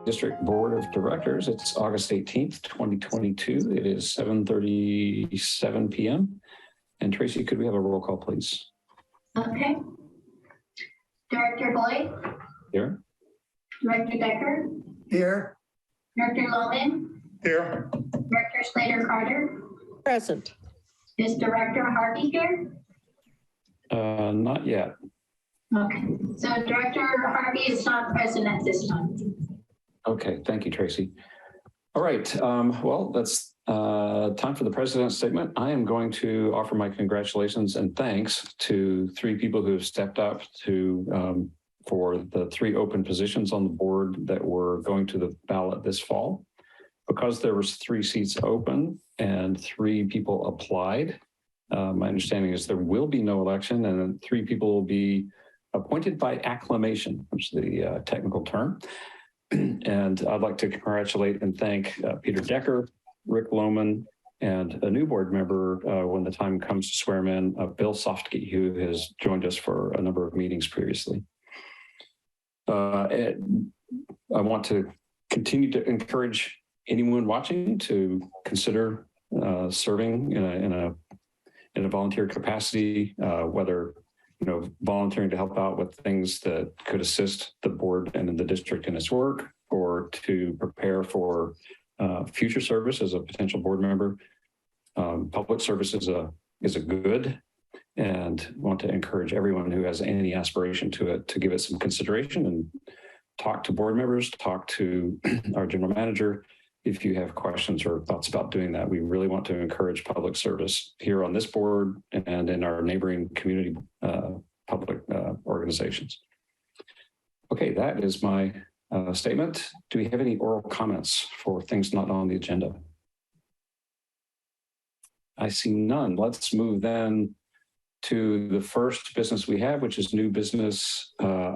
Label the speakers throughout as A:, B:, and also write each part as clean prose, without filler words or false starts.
A: District Board of Directors. It's August 18th, 2022. It is 7:37 p.m. And Tracy, could we have a roll call, please?
B: Okay. Director Boyd?
A: Here.
B: Director Decker?
C: Here.
B: Director Loman?
C: Here.
B: Director Slater-Carter?
D: Present.
B: Is Director Harvey here?
A: Not yet.
B: Okay, so Director Harvey is not present at this time.
A: Okay, thank you, Tracy. All right, well, that's time for the President's statement. I am going to offer my congratulations and thanks to three people who have stepped up to for the three open positions on the board that were going to the ballot this fall. Because there was 3 seats open and 3 people applied, my understanding is there will be no election and then 3 people will be appointed by acclamation, which is the technical term. And I'd like to congratulate and thank Peter Decker, Rick Lohman, and a new board member when the time comes to swear him in, Bill Softke, who has joined us for a number of meetings previously. I want to continue to encourage anyone watching to consider serving in a volunteer capacity, whether volunteering to help out with things that could assist the board and in the district in its work, or to prepare for future service as a potential board member. Public service is a good, and want to encourage everyone who has any aspiration to it to give it some consideration and talk to board members, talk to our general manager if you have questions or thoughts about doing that. We really want to encourage public service here on this board and in our neighboring community public organizations. Okay, that is my statement. Do we have any oral comments for things not on the agenda? I see none. Let's move then to the first business we have, which is new business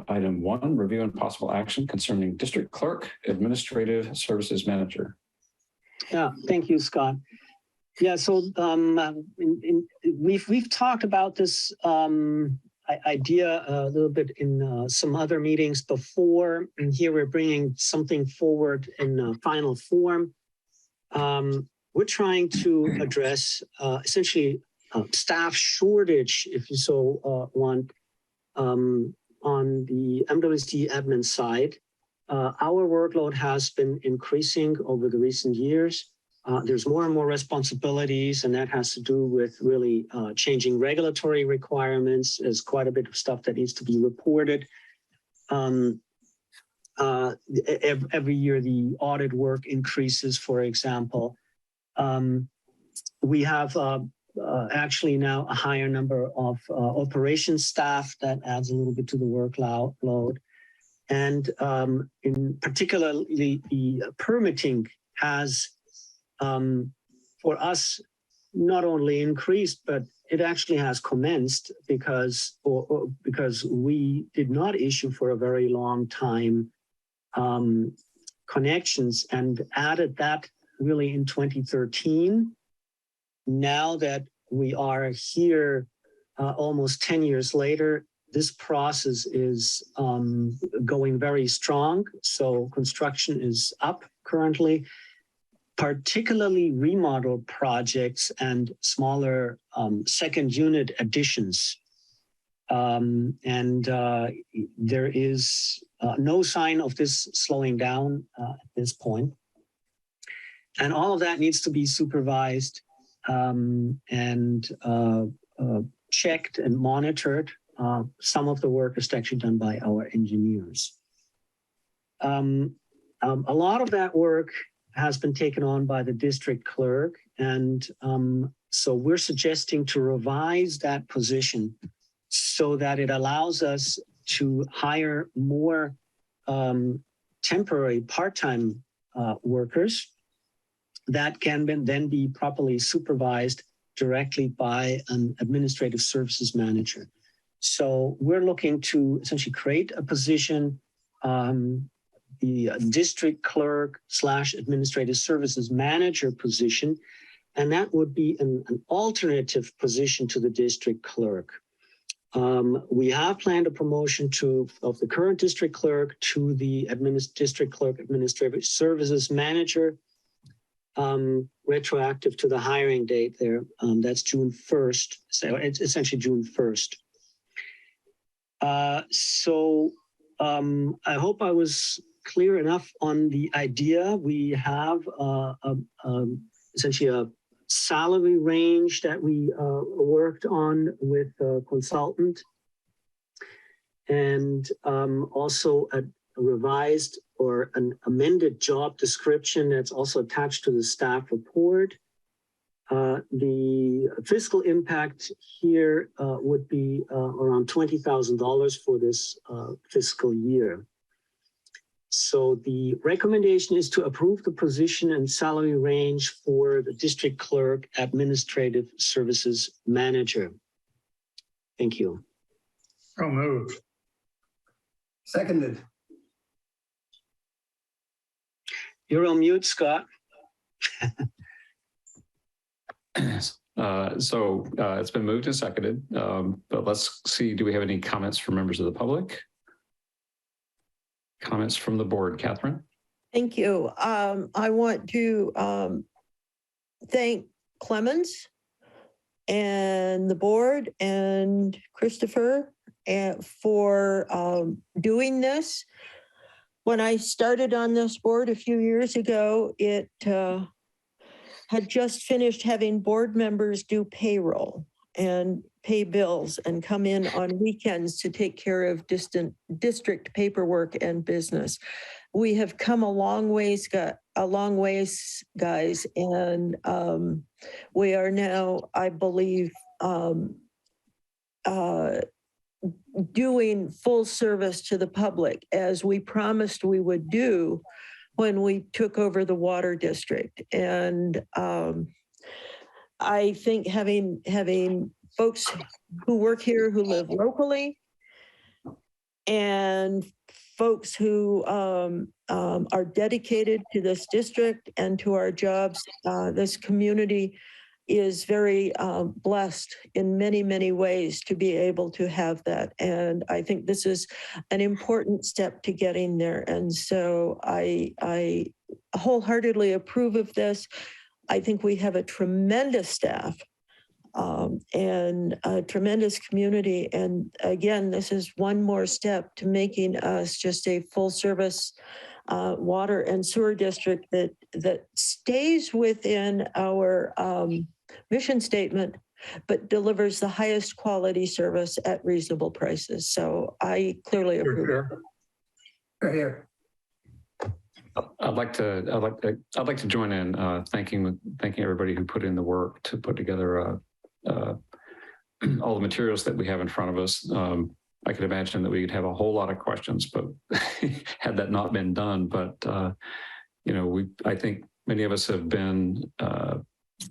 A: item 1, review and possible action concerning district clerk, administrative services manager.
D: Yeah, thank you, Scott. Yeah, so we've talked about this idea a little bit in some other meetings before, and here we're bringing something forward in final form. We're trying to address essentially staff shortage, if you so want, on the MWSD admin side. Our workload has been increasing over the recent years. There's more and more responsibilities, and that has to do with really changing regulatory requirements. There's quite a bit of stuff that needs to be reported. Every year, the audit work increases, for example. We have actually now a higher number of operations staff that adds a little bit to the workload. And in particularly the permitting has, for us, not only increased, but it actually has commenced because we did not issue for a very long time connections and added that really in 2013. Now that we are here almost 10 years later, this process is going very strong. So construction is up currently, particularly remodel projects and smaller second unit additions. There is no sign of this slowing down at this point. And all of that needs to be supervised and checked and monitored. Some of the work is actually done by our engineers. A lot of that work has been taken on by the district clerk. And so we're suggesting to revise that position so that it allows us to hire more temporary part-time workers that can then be properly supervised directly by an administrative services manager. So we're looking to essentially create a position, the district clerk / administrative services manager position, and that would be an alternative position to the district clerk. We have planned a promotion of the current district clerk to the district clerk administrative services manager, retroactive to the hiring date there. That's June 1st. So it's essentially June 1st. I hope I was clear enough on the idea. We have essentially a salary range that we worked on with a consultant, and also a revised or an amended job description that's also attached to the staff report. The fiscal impact here would be around $20,000 for this fiscal year. So the recommendation is to approve the position and salary range for the district clerk administrative services manager. Thank you.
C: So moved.
E: Seconded.
D: You're on mute, Scott.
A: It's been moved and seconded, but let's see, do we have any comments from members of the public? Comments from the board, Catherine?
F: Thank you. I want to thank Clemens and the board and Christopher for doing this. When I started on this board a few years ago, it had just finished having board members do payroll and pay bills and come in on weekends to take care of district paperwork and business. We have come a long ways, guys, and we are now, I believe, doing full service to the public as we promised we would do when we took over the water district. And I think having folks who work here who live locally and folks who are dedicated to this district and to our jobs, this community is very blessed in many, many ways to be able to have that. And I think this is an important step to getting there. And so I wholeheartedly approve of this. I think we have a tremendous staff and a tremendous community. And again, this is one more step to making us just a full service water and sewer district that stays within our mission statement, but delivers the highest quality service at reasonable prices. So I clearly approve.
E: Here.
A: I'd like to join in thanking everybody who put in the work to put together all the materials that we have in front of us. I could imagine that we'd have a whole lot of questions, but had that not been done. But I think many of us have been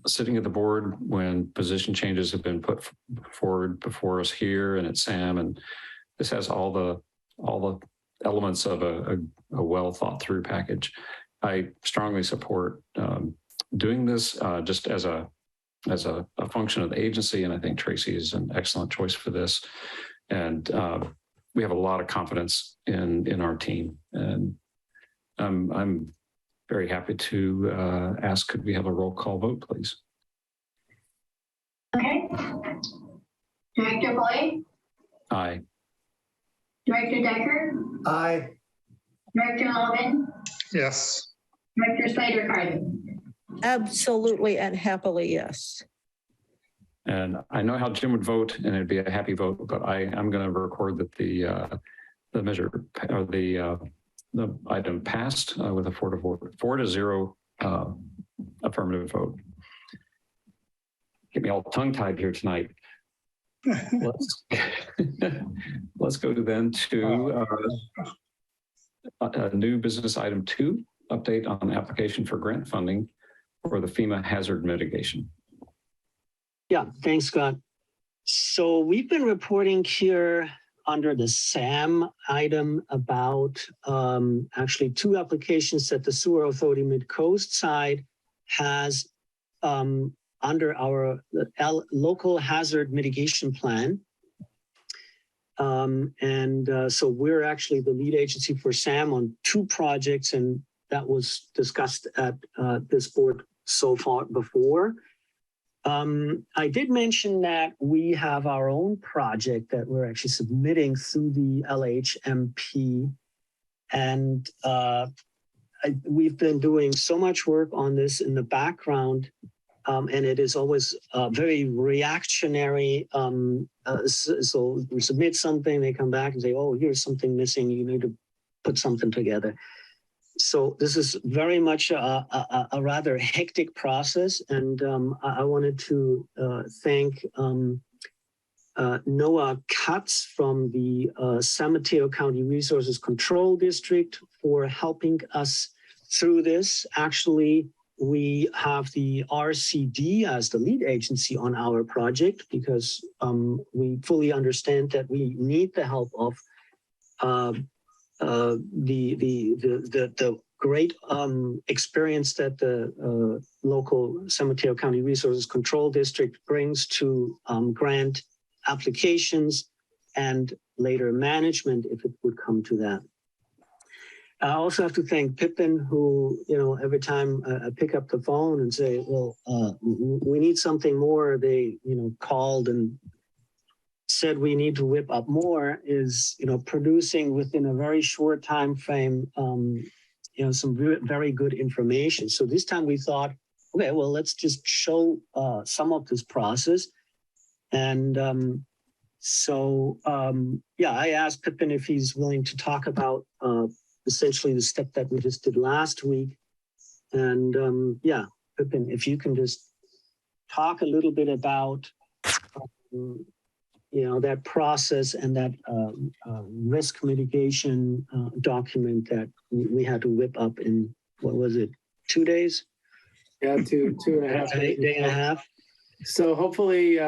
A: sitting at the board when position changes have been put forward before us here and at SAM, and this has all the elements of a well thought through package. I strongly support doing this just as a function of the agency, and I think Tracy is an excellent choice for this. And we have a lot of confidence in our team, and I'm very happy to ask, could we have a roll call vote, please?
B: Okay. Director Boyd?
A: Aye.
B: Director Decker?
E: Aye.
B: Director Logan?
C: Yes.
B: Director Snyder-Carter?
F: Absolutely and happily, yes.
A: And I know how Jim would vote, and it'd be a happy vote, but I'm going to record that the measure or the item passed with a 4-0 affirmative vote. Get me all tongue-tied here tonight. Let's go then to new business item 2, update on application for grant funding for the FEMA hazard mitigation.
D: Yeah, thanks, Scott. So we've been reporting here under the SAM item about actually 2 applications that the Sewer Authority Mid-Coast side has under our local hazard mitigation plan. So we're actually the lead agency for SAM on 2 projects, and that was discussed at this board so far before. I did mention that we have our own project that we're actually submitting through the LHMP. And we've been doing so much work on this in the background, and it is always very reactionary. So we submit something, they come back and say, oh, here's something missing, you need to put something together. So this is very much a rather hectic process, and I wanted to thank Noah Katz from the San Mateo County Resources Control District for helping us through this. Actually, we have the RCD as the lead agency on our project because we fully understand that we need the help of the great experience that the local San Mateo County Resources Control District brings to grant applications and later management, if it would come to that. I also have to thank Pippin, who, every time I pick up the phone and say, well, we need something more, they, called and said we need to whip up more, is, producing within a very short time frame, some very good information. So this time we thought, okay, well, let's just show some of this process. And I asked Pippin if he's willing to talk about essentially the step that we just did last week. And Pippin, if you can just talk a little bit about that process and that risk mitigation document that we had to whip up in, what was it, 2 days?
G: Yeah, two and a half days.
D: Day and a half.
G: So hopefully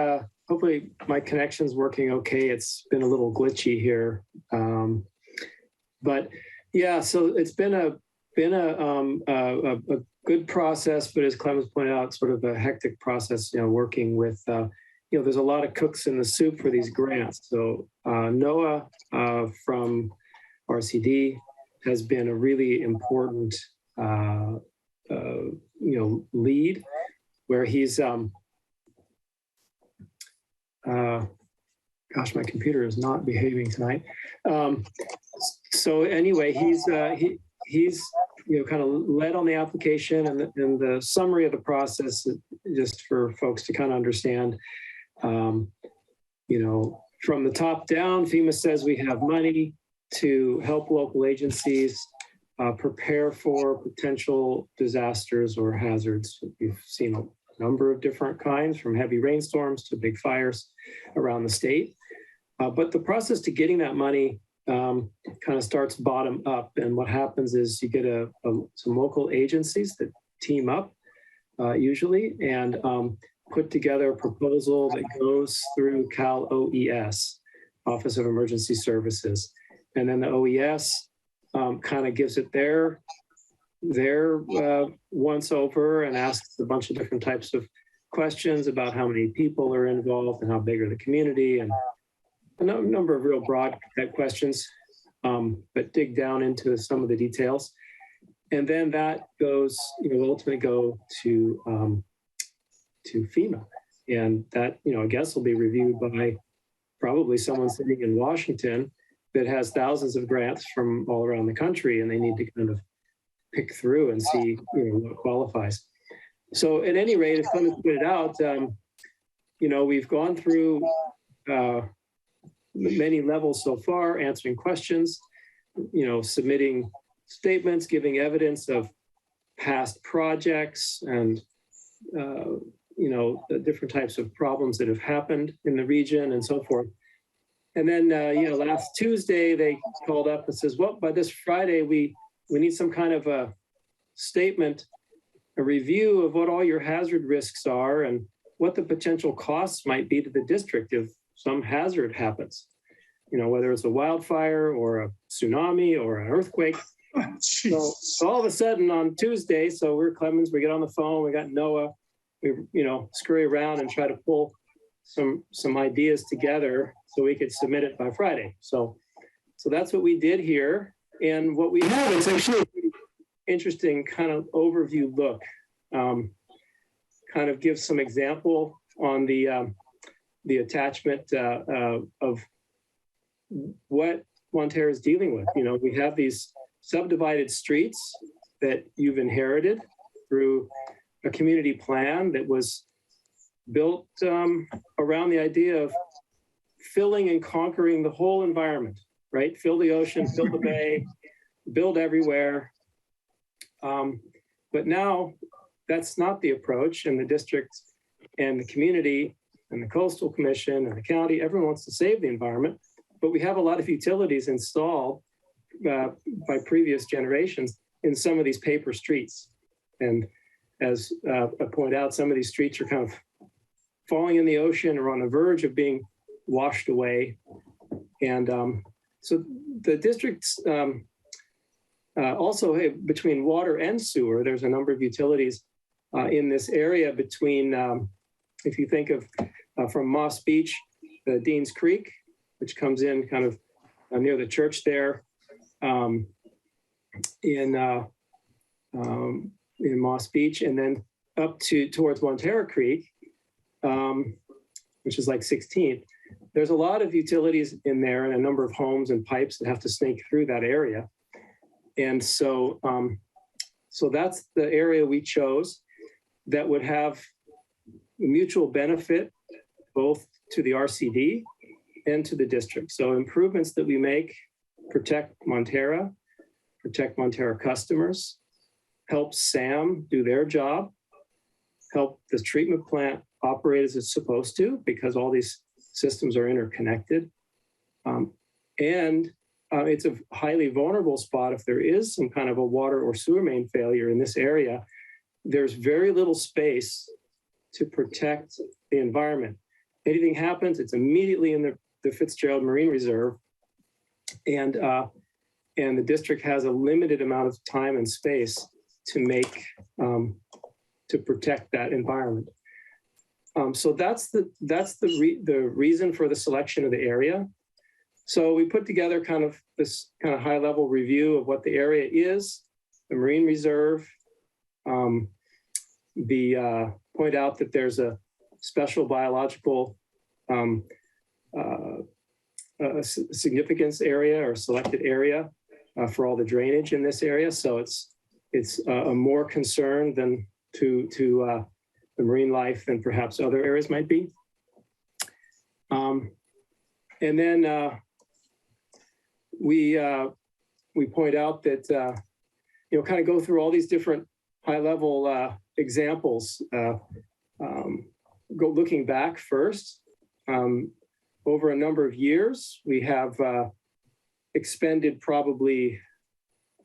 G: my connection's working okay. It's been a little glitchy here, but yeah. So it's been a good process, but as Clemens pointed out, sort of a hectic process. Working with there's a lot of cooks in the soup for these grants. So Noah from RCD has been a really important lead, where he's gosh, my computer is not behaving tonight. So anyway, he's kind of led on the application and the summary of the process, just for folks to kind of understand. From the top down, FEMA says we have money to help local agencies prepare for potential disasters or hazards. We've seen a number of different kinds, from heavy rainstorms to big fires around the state. But the process to getting that money kind of starts bottom up. And what happens is you get some local agencies that team up usually and put together a proposal that goes through Cal OES, Office of Emergency Services. And then the OES kind of gives it their once over and asks a bunch of different types of questions about how many people are involved and how big are the community, and a number of real broad type questions, but dig down into some of the details. And then that goes, will ultimately go to FEMA. And that, I guess will be reviewed by probably someone sitting in Washington that has thousands of grants from all around the country, and they need to kind of pick through and see, what qualifies. So at any rate, as Clemens pointed out, we've gone through many levels so far, answering questions, submitting statements, giving evidence of past projects and, the different types of problems that have happened in the region and so forth. And then, last Tuesday, they called up and says, well, by this Friday, we need some kind of a statement, a review of what all your hazard risks are and what the potential costs might be to the district if some hazard happens, whether it's a wildfire or a tsunami or an earthquake. So all of a sudden on Tuesday, so we're Clemens, we get on the phone, we got Noah, we, scurry around and try to pull some ideas together so we could submit it by Friday. So that's what we did here. And what we have is actually a pretty interesting kind of overview look. Kind of gives some example on the attachment of what Montara is dealing with. You know, we have these subdivided streets that you've inherited through a community plan that was built around the idea of filling and conquering the whole environment, right? Fill the ocean, fill the bay, build everywhere. But now that's not the approach, and the district and the community and the coastal commission and the county, everyone wants to save the environment, but we have a lot of utilities installed by previous generations in some of these paper streets. And as I point out, some of these streets are kind of falling in the ocean or on the verge of being washed away. And so the districts also, hey, between water and sewer, there's a number of utilities in this area between, if you think of from Moss Beach, the Dean's Creek, which comes in kind of near the church there, in Moss Beach, and then up towards Montara Creek, which is like 16th. There's a lot of utilities in there and a number of homes and pipes that have to snake through that area. And so, so that's the area we chose that would have mutual benefit both to the RCD and to the district. So improvements that we make protect Montara customers, help SAM do their job, help the treatment plant operate as it's supposed to, because all these systems are interconnected. And it's a highly vulnerable spot. If there is some kind of a water or sewer main failure in this area, there's very little space to protect the environment. Anything happens, it's immediately in the Fitzgerald Marine Reserve. And the district has a limited amount of time and space to make, to protect that environment. So that's the reason for the selection of the area. So we put together kind of this kind of high level review of what the area is, the Marine Reserve, point out that there's a special biological significance area or selected area for all the drainage in this area. So it's a more concern than to the marine life than perhaps other areas might be. And then we point out that, kind of go through all these different high level examples, looking back first. Over a number of years, we have expended probably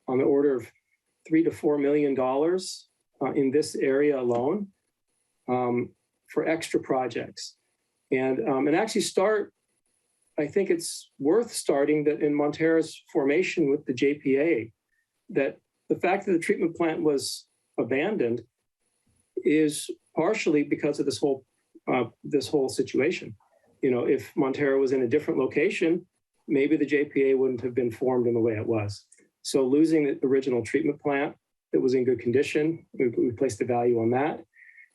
G: on the order of $3 to $4 million in this area alone for extra projects. And actually I think it's worth starting that in Montara's formation with the JPA, that the fact that the treatment plant was abandoned is partially because of this whole situation. If Montara was in a different location, maybe the JPA wouldn't have been formed in the way it was. So losing the original treatment plant that was in good condition, we placed a value on that.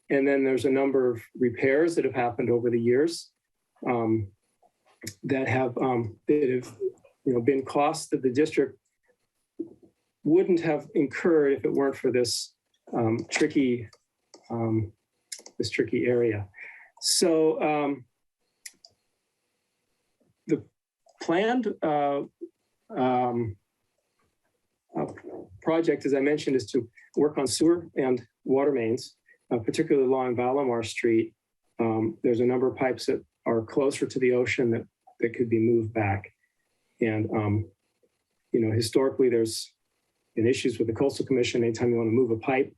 G: And then there's a number of repairs that have happened over the years that have been costs that the district wouldn't have incurred if it weren't for this tricky area. So the planned project, as I mentioned, is to work on sewer and water mains, particularly along Valamar Street. There's a number of pipes that are closer to the ocean that could be moved back. And, historically, there's been issues with the Coastal Commission anytime you want to move a pipe.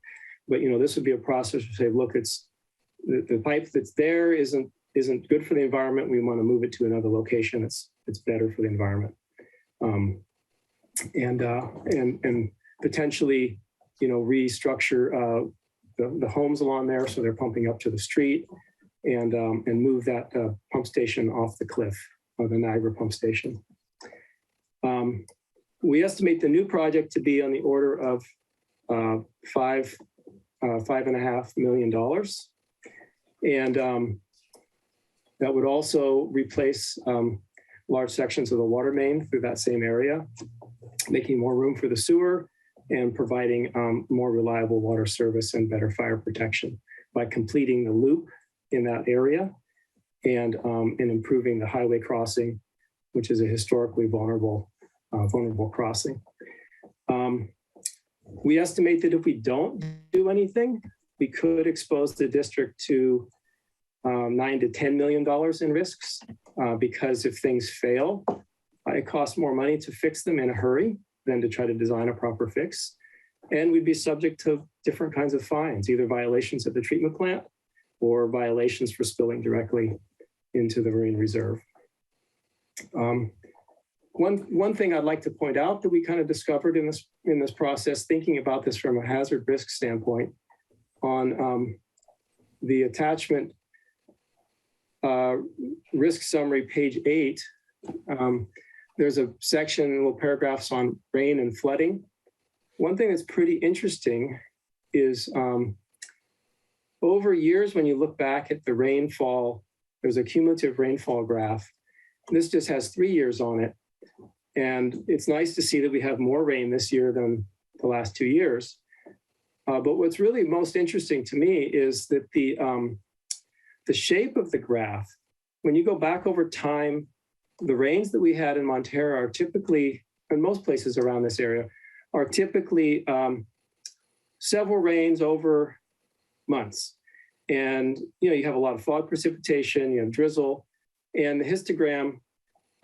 G: But, this would be a process to say, look, it's the pipe that's there isn't good for the environment. We want to move it to another location that's better for the environment. And potentially, restructure the homes along there so they're pumping up to the street, and move that pump station off the cliff the Niagara pump station. We estimate the new project to be on the order of $5.5 million. And that would also replace large sections of the water main through that same area, making more room for the sewer and providing more reliable water service and better fire protection by completing the loop in that area and improving the highway crossing, which is a historically vulnerable crossing. We estimate that if we don't do anything, we could expose the district to $9 to $10 million in risks because if things fail, it costs more money to fix them in a hurry than to try to design a proper fix. And we'd be subject to different kinds of fines, either violations at the treatment plant or violations for spilling directly into the marine reserve. One thing I'd like to point out that we kind of discovered in this process, thinking about this from a hazard risk standpoint, on the attachment risk summary, page 8, there's a section, little paragraphs on rain and flooding. One thing that's pretty interesting is over years, when you look back at the rainfall, there's a cumulative rainfall graph. This just has 3 years on it. And it's nice to see that we have more rain this year than the last 2 years. But what's really most interesting to me is that the shape of the graph, when you go back over time, the rains that we had in Montara are typically, in most places around this area, are typically several rains over months. And you have a lot of fog precipitation, you have drizzle, and the histogram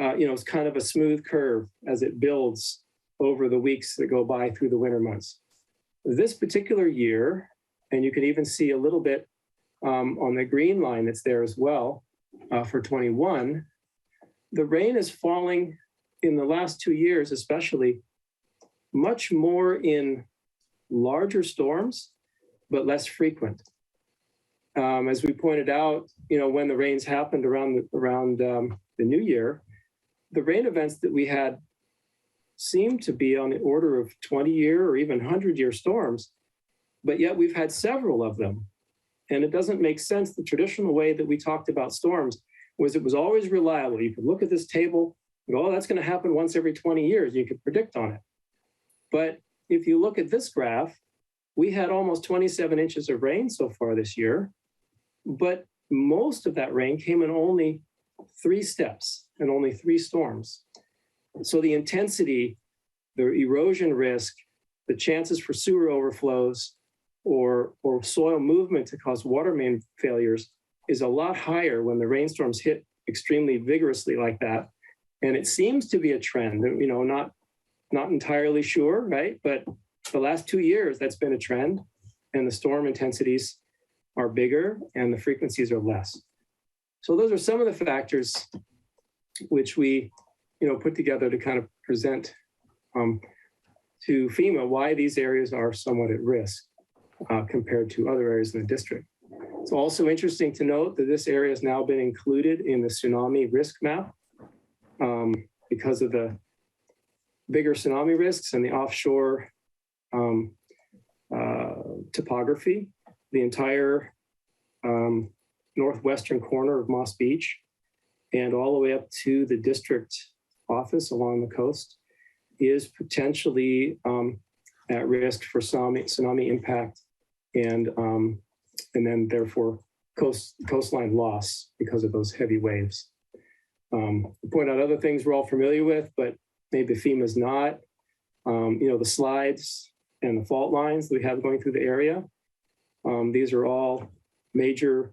G: it's kind of a smooth curve as it builds over the weeks that go by through the winter months. This particular year, and you can even see a little bit on the green line that's there as well for 21, the rain is falling in the last 2 years, especially much more in larger storms, but less frequent. As we pointed out, when the rains happened around the new year, the rain events that we had seemed to be on the order of 20-year or even 100-year storms, but yet we've had several of them. And it doesn't make sense. The traditional way that we talked about storms was it was always reliable. You could look at this table and go, oh, that's going to happen once every 20 years. You could predict on it. But if you look at this graph, we had almost 27 inches of rain so far this year, but most of that rain came in only 3 steps and only 3 storms. So the intensity, the erosion risk, the chances for sewer overflows or soil movement to cause water main failures is a lot higher when the rainstorms hit extremely vigorously like that. And it seems to be a trend, not entirely sure, right? But the last 2 years, that's been a trend, and the storm intensities are bigger and the frequencies are less. So those are some of the factors which we, put together to kind of present to FEMA why these areas are somewhat at risk compared to other areas in the district. It's also interesting to note that this area has now been included in the tsunami risk map because of the bigger tsunami risks and the offshore topography. The entire northwestern corner of Moss Beach and all the way up to the district office along the coast is potentially at risk for tsunami impact and then therefore coastline loss because of those heavy waves. Point out other things we're all familiar with, but maybe FEMA's not. The slides and the fault lines that we have going through the area. These are all major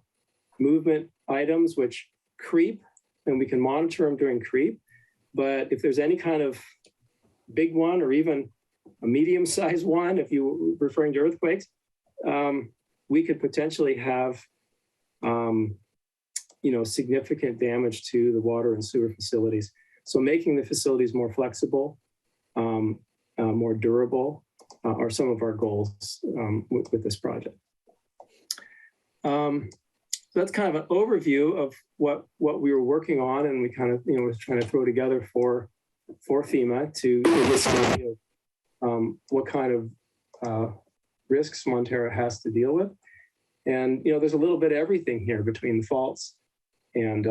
G: movement items which creep, and we can monitor them during creep. But if there's any kind of big one or even a medium-sized one, if you were referring to earthquakes, we could potentially have significant damage to the water and sewer facilities. So making the facilities more flexible, more durable are some of our goals with this project. that's kind of an overview of what we were working on, and we kind of was trying to throw together for FEMA to give us an idea of what kind of risks Montara has to deal with. And there's a little bit of everything here between the faults, and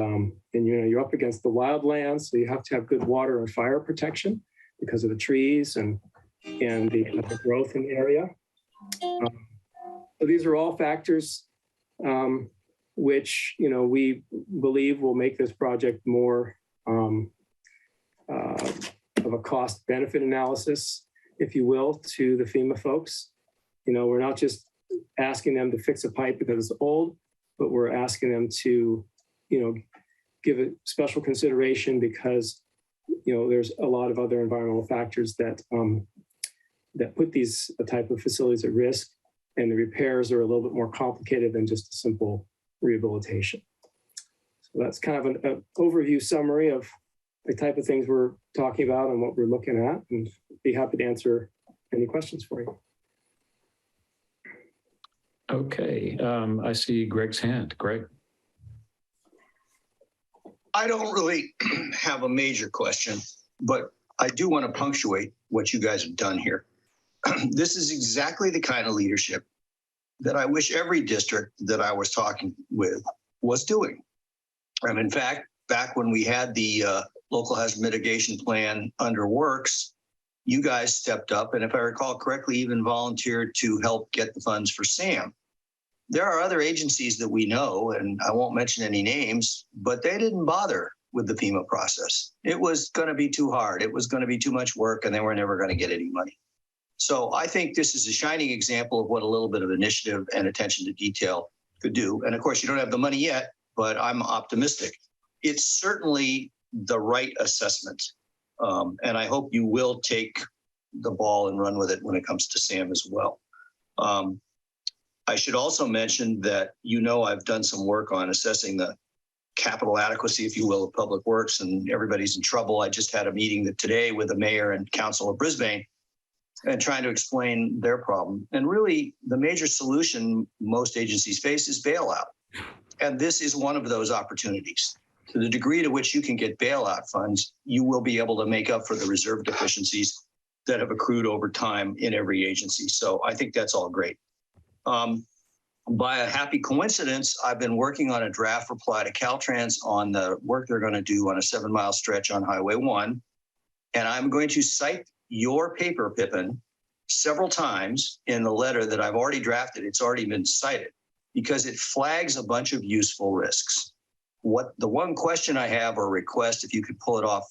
G: you're up against the wildlands, so you have to have good water and fire protection because of the trees and the growth in the area. So these are all factors which we believe will make this project more of a cost-benefit analysis, if you will, to the FEMA folks. We're not just asking them to fix a pipe because it's old, but we're asking them to, give it special consideration because, there's a lot of other environmental factors that put these type of facilities at risk, and the repairs are a little bit more complicated than just a simple rehabilitation. So that's kind of an overview summary of the type of things we're talking about and what we're looking at, and be happy to answer any questions for you.
A: Okay, I see Greg's hand. Greg?
H: I don't really have a major question, but I do want to punctuate what you guys have done here. This is exactly the kind of leadership that I wish every district that I was talking with was doing. In fact, back when we had the local hazard mitigation plan under works, you guys stepped up, and if I recall correctly, even volunteered to help get the funds for SAM. There are other agencies that we know, and I won't mention any names, but they didn't bother with the FEMA process. It was going to be too hard. It was going to be too much work, and they were never going to get any money. So I think this is a shining example of what a little bit of initiative and attention to detail could do. And of course, you don't have the money yet, but I'm optimistic. It's certainly the right assessment. And I hope you will take the ball and run with it when it comes to SAM as well. I should also mention that, I've done some work on assessing the capital adequacy, if you will, of public works, and everybody's in trouble. I just had a meeting today with the mayor and council of Brisbane and trying to explain their problem. And really, the major solution most agencies face is bailout. And this is one of those opportunities. To the degree to which you can get bailout funds, you will be able to make up for the reserve deficiencies that have accrued over time in every agency. So I think that's all great. By a happy coincidence, I've been working on a draft reply to Caltrans on the work they're going to do on a 7-mile stretch on Highway 1. And I'm going to cite your paper, Pippin, several times in the letter that I've already drafted. It's already been cited because it flags a bunch of useful risks. The one question I have or request, if you could pull it off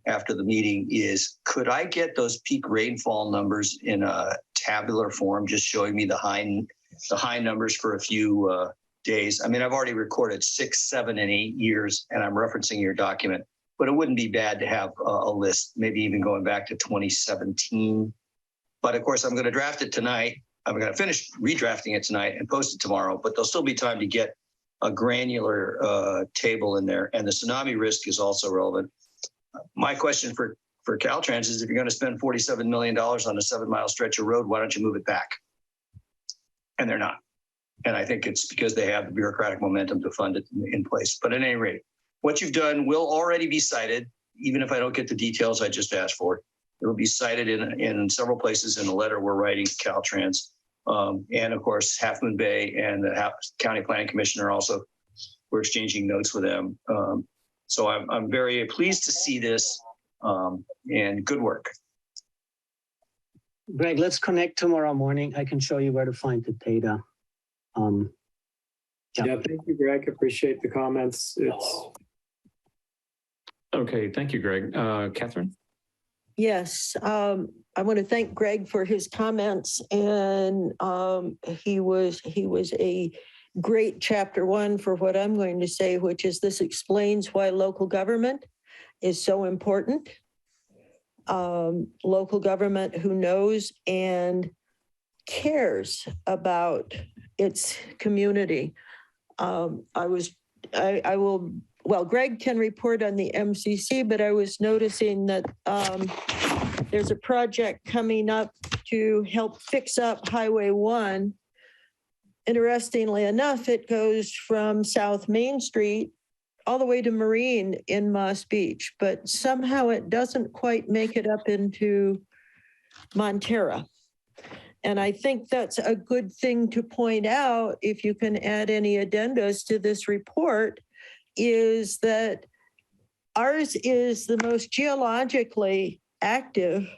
H: after the meeting, is could I get those peak rainfall numbers in a tabular form, just showing me the high numbers for a few days? I mean, I've already recorded 6, 7, and 8 years, and I'm referencing your document, but it wouldn't be bad to have a list, maybe even going back to 2017. But of course, I'm going to draft it tonight. I'm going to finish redrafting it tonight and post it tomorrow, but there'll still be time to get a granular table in there. And the tsunami risk is also relevant. My question for Caltrans is, if you're going to spend $47 million on a 7-mile stretch of road, why don't you move it back? And they're not. And I think it's because they have the bureaucratic momentum to fund it in place. But at any rate, what you've done will already be cited, even if I don't get the details I just asked for. It will be cited in several places in the letter we're writing to Caltrans. And of course, Half Moon Bay and the County Planning Commission are also, we're exchanging notes with them. So I'm very pleased to see this, and good work.
D: Greg, let's connect tomorrow morning. I can show you where to find the data.
G: Yeah, thank you, Greg. Appreciate the comments.
A: Okay, thank you, Greg. Catherine?
F: Yes, I want to thank Greg for his comments, and he was a great chapter 1 for what I'm going to say, which is this explains why local government is so important. Local government who knows and cares about its community. Greg can report on the MCC, but I was noticing that there's a project coming up to help fix up Highway 1 interestingly enough, it goes from South Main Street all the way to Marine in Moss Beach, but somehow it doesn't quite make it up into Montara. And I think that's a good thing to point out, if you can add any addendas to this report, is that ours is the most geologically active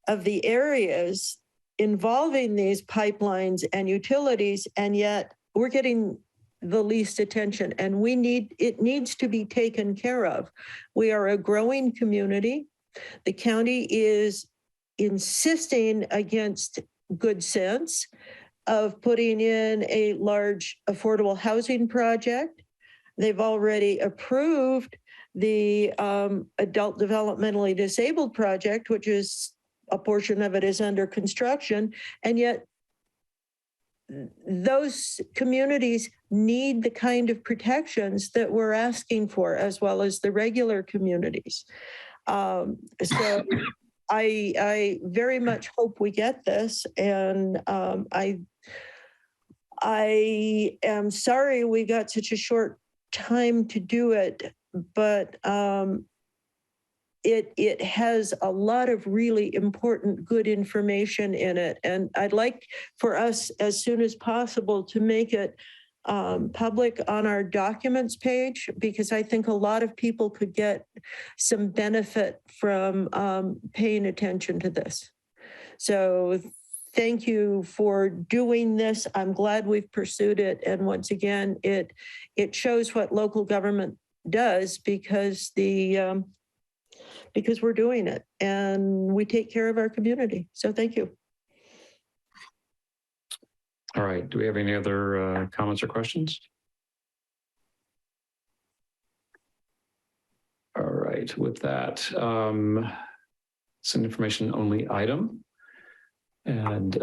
F: of the areas involving these pipelines and utilities, and yet we're getting the least attention, and it needs to be taken care of. We are a growing community. The county is insisting, against good sense, of putting in a large affordable housing project. They've already approved the adult developmentally disabled project, which is a portion of it is under construction. And yet those communities need the kind of protections that we're asking for, as well as the regular communities. So I very much hope we get this, and I am sorry we got such a short time to do it, but it has a lot of really important, good information in it, and I'd like for us as soon as possible to make it public on our documents page, because I think a lot of people could get some benefit from paying attention to this. So thank you for doing this. I'm glad we've pursued it. And once again, it shows what local government does, because we're doing it and we take care of our community. So thank you.
A: All right. Do we have any other comments or questions? All right. With that, it's an information only item. And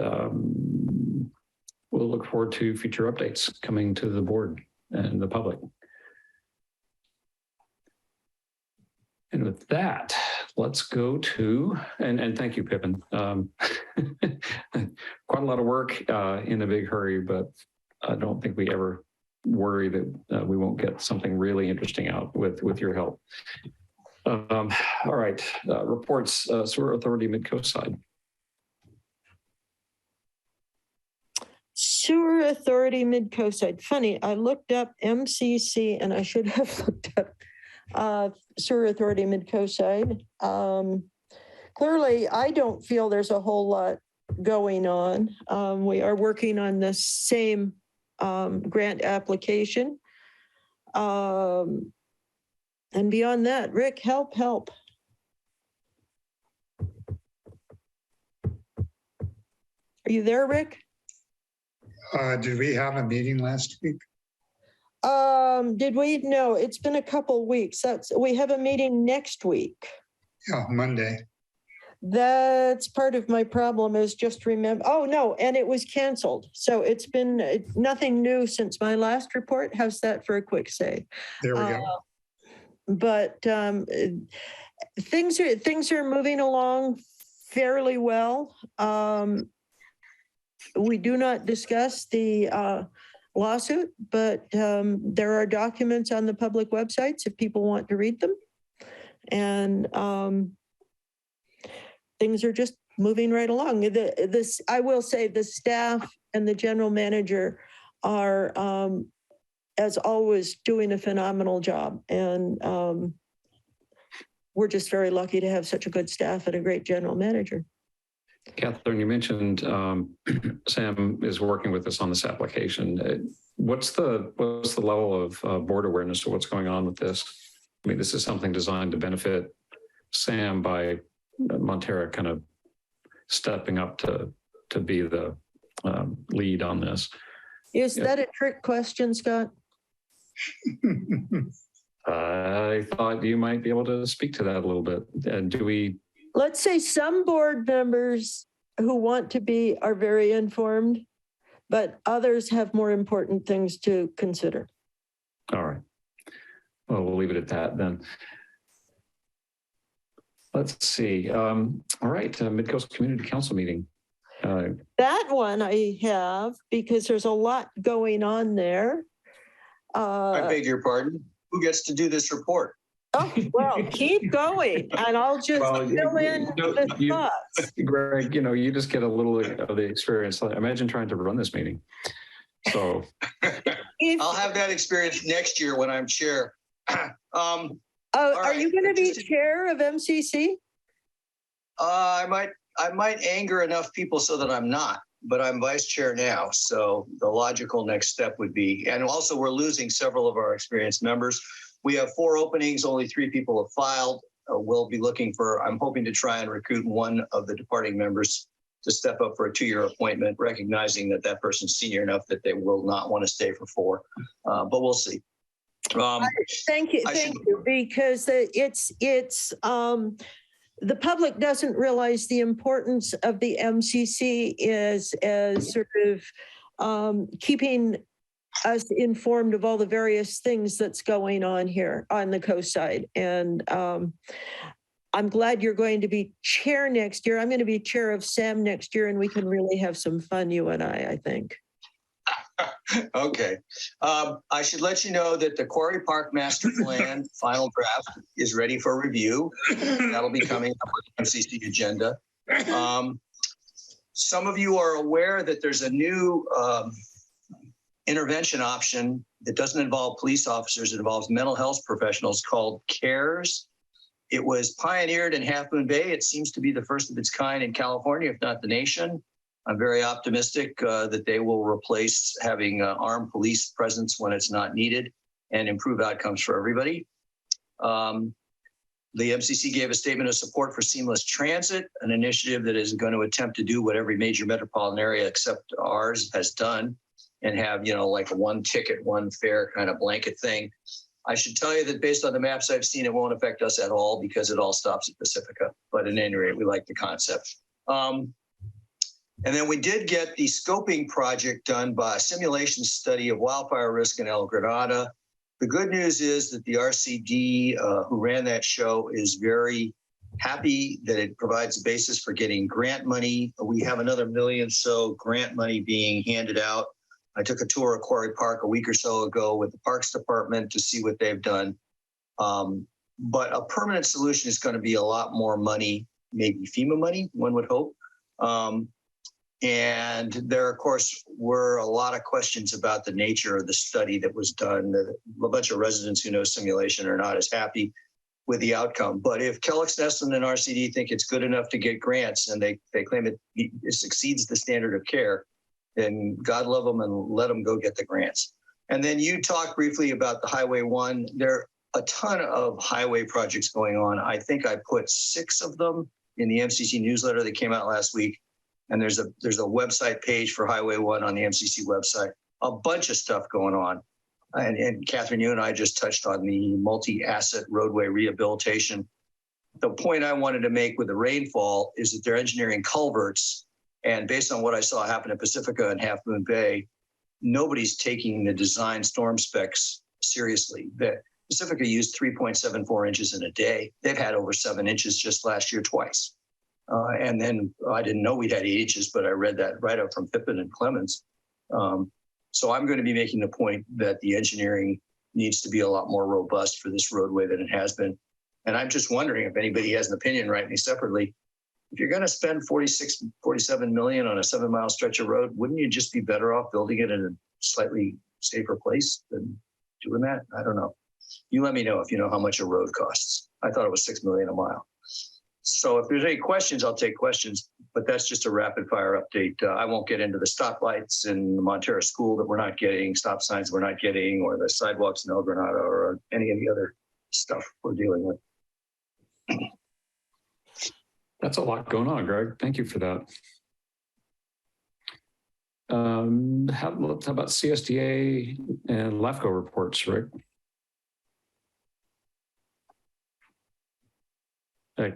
A: we'll look forward to future updates coming to the board and the public. And with that, let's go to, and thank you, Pippin. Quite a lot of work in a big hurry, but I don't think we ever worry that we won't get something really interesting out with your help. All right, reports, Sewer Authority Midcoast side.
F: Sewer Authority Midcoast side. Funny, I looked up MCC and I should have looked up Sewer Authority Midcoast side. Clearly, I don't feel there's a whole lot going on. We are working on the same grant application. And beyond that, Rick, help. Are you there, Rick?
C: Did we have a meeting last week?
F: Did we? No, it's been a couple weeks. We have a meeting next week.
C: Yeah, Monday.
F: That's part of my problem, is just remember. Oh no, and it was canceled. So it's been nothing new since my last report. How's that for a quick say?
C: There we go.
F: But things are moving along fairly well. We do not discuss the lawsuit, but there are documents on the public websites if people want to read them. And things are just moving right along. I will say the staff and the general manager are, as always, doing a phenomenal job. And we're just very lucky to have such a good staff and a great general manager.
A: Catherine, you mentioned Sam is working with us on this application. What's the level of board awareness of what's going on with this? I mean, this is something designed to benefit Sam by Montara kind of stepping up to be the lead on this.
F: Is that a trick question, Scott?
A: I thought you might be able to speak to that a little bit. Do we?
F: Let's say some board members who want to be are very informed, but others have more important things to consider.
A: All right. Well, we'll leave it at that then. Let's see. All right, Midcoast Community Council meeting.
F: That one I have because there's a lot going on there.
H: I beg your pardon. Who gets to do this report?
F: Oh, well, keep going and I'll just
A: Well,
F: fill in the thoughts.
A: Greg, you just get a little of the experience. Imagine trying to run this meeting. So
H: I'll have that experience next year when I'm chair.
F: Are
H: right,
F: you going to be
H: just-
F: chair of MCC?
H: I might anger enough people so that I'm not, but I'm vice chair now. So the logical next step would be, and also we're losing several of our experienced members. We have 4 openings, only 3 people have filed. We'll be looking for, I'm hoping to try and recruit one of the departing members to step up for a 2-year appointment, recognizing that that person's senior enough that they will not want to stay for 4, but we'll see.
F: Thank you, because the public doesn't realize the importance of the MCC as sort of keeping us informed of all the various things that's going on here on the coast side. And I'm glad you're going to be chair next year. I'm going to be chair of SAM next year, and we can really have some fun, you and I think.
H: Okay. I should let you know that the Quarry Park Master Plan final draft is ready for review. That'll be coming up on the MCC agenda. Some of you are aware that there's a new intervention option that doesn't involve police officers. It involves mental health professionals called CARES. It was pioneered in Half Moon Bay. It seems to be the first of its kind in California, if not the nation. I'm very optimistic that they will replace having armed police presence when it's not needed and improve outcomes for everybody. The MCC gave a statement of support for seamless transit, an initiative that is going to attempt to do what every major metropolitan area except ours has done and have, like a 1 ticket, 1 fare kind of blanket thing. I should tell you that based on the maps I've seen, it won't affect us at all because it all stops at Pacifica. But at any rate, we like the concept. And then we did get the scoping project done by a simulation study of wildfire risk in El Granada. The good news is that the RCD who ran that show is very happy that it provides a basis for getting grant money. We have another $1 million so grant money being handed out. I took a tour of Quarry Park a week or so ago with the Parks Department to see what they've done. But a permanent solution is going to be a lot more money, maybe FEMA money, one would hope. And there, of course, were a lot of questions about the nature of the study that was done. A bunch of residents who know simulation are not as happy with the outcome. But if Kellogg Sneslin and RCD think it's good enough to get grants and they claim it exceeds the standard of care, then God love them and let them go get the grants. And then you talked briefly about the Highway 1. There are a ton of highway projects going on. I think I put 6 of them in the MCC newsletter that came out last week. And there's a website page for Highway 1 on the MCC website. A bunch of stuff going on. And Catherine, you and I just touched on the multi-asset roadway rehabilitation. The point I wanted to make with the rainfall is that they're engineering culverts. And based on what I saw happen at Pacifica and Half Moon Bay, nobody's taking the design storm specs seriously. The Pacifica used 3.74 inches in a day. They've had over 7 inches just last year twice. And then I didn't know we'd had 8 inches, but I read that right up from Pippin and Clemens. So I'm going to be making the point that the engineering needs to be a lot more robust for this roadway than it has been. And I'm just wondering if anybody has an opinion, write me separately. If you're going to spend 47 million on a 7-mile stretch of road, wouldn't you just be better off building it in a slightly safer place than doing that? I don't know. You let me know if you know how much a road costs. I thought it was $6 million a mile. So if there's any questions, I'll take questions, but that's just a rapid fire update. I won't get into the stoplights in the Montara school that we're not getting, stop signs we're not getting, or the sidewalks in El Granada, or any of the other stuff we're dealing with.
A: That's a lot going on, Greg. Thank you for that. How about CSDA and LAFCO reports, Rick? I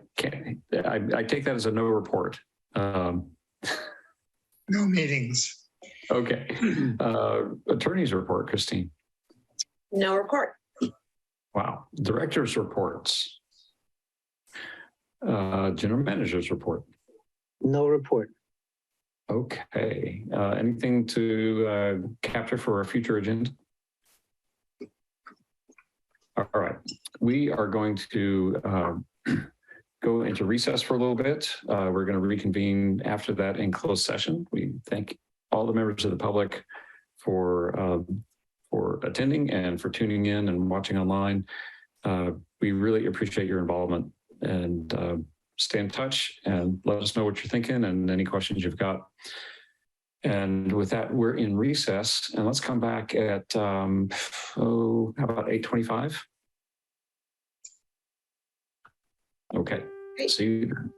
A: take that as a no report.
C: No meetings.
A: Okay. Attorney's report, Christine.
I: No report.
A: Wow. Director's reports. General manager's report.
D: No report.
A: Okay, anything to capture for our future agenda? All right, we are going to go into recess for a little bit. We're going to reconvene after that in closed session. We thank all the members of the public for attending and for tuning in and watching online. We really appreciate your involvement, and stay in touch and let us know what you're thinking and any questions you've got. And with that, we're in recess, and let's come back at, how about 8:25? Okay, see you then.